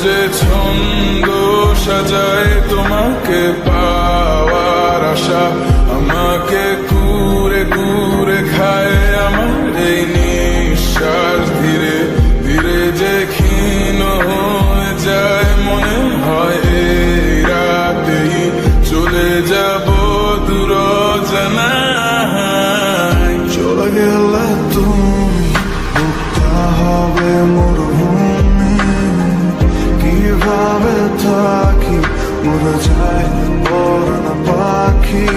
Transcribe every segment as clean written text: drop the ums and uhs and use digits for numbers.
যে ছন্দ সাজায় তোমাকে পাওয়ার আশা, আমাকে কুরে কুরে খায় আমার এই নিঃশ্বাস। ধীরে ধীরে যে ক্ষীণ হয়ে যায়, মনে হয় এই রাতেই চলে যাব দূর জানায়। চলে গেলে তুমি বুকটা হবে মরুভূমি, কিভাবে থাকি মরে যায় পরাণ পাখি।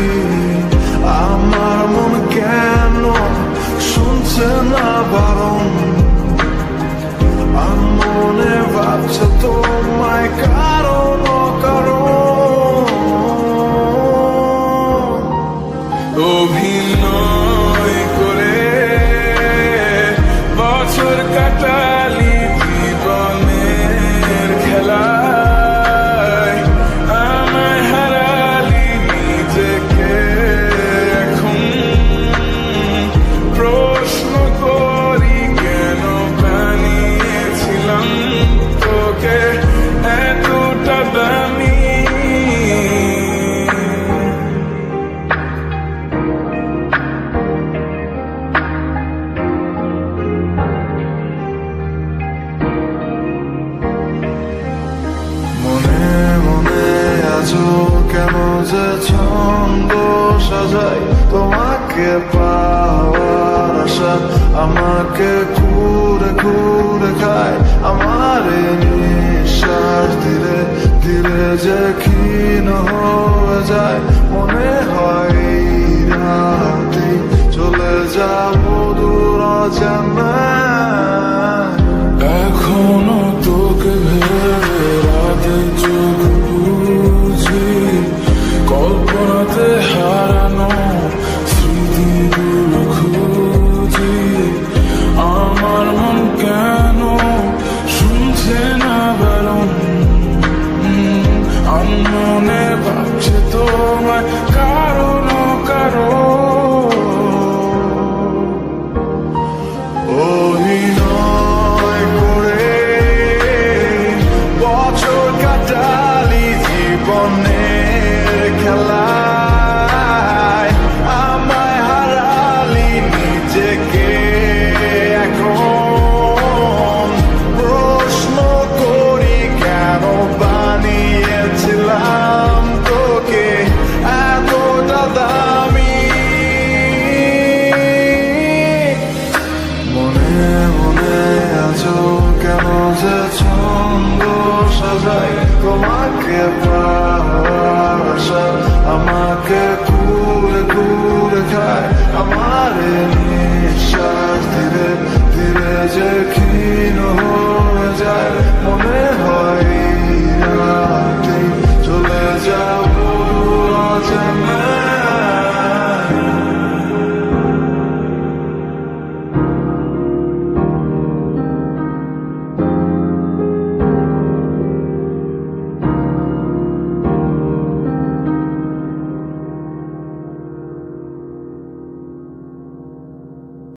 আমার মন কেন শুনছে না বারণ, আর মনে ভাবছে তোমায় কারণ কারণ। অভিনয় করে বছর কাটালি জীবনের খেলায়, আমায় হারালি নিজেকে এখন। প্রশ্ন করি কেন বানিয়েছিলাম তোকে এতটা দামি। মনে মনে আছো কেন যে ছন্দ সাজাই তোমাকে পাওয়ার আশা, আমাকে ঘুরে ঘুরে খায় আমার এই নিঃশ্বাস। ধীরে ধীরে যে ক্ষীণ হয়ে যায়, মনে হয় এই রাতেই চলে যাবো দূর জানায়। এখনো তোকে ভেবে রাতে চোখ বুঝি, কল্পনাতে হারানো স্মৃতিগুলো খুঁজি। আমার মন কেন শুনছে না বারণ, আনমনে ভাবছে তোমায়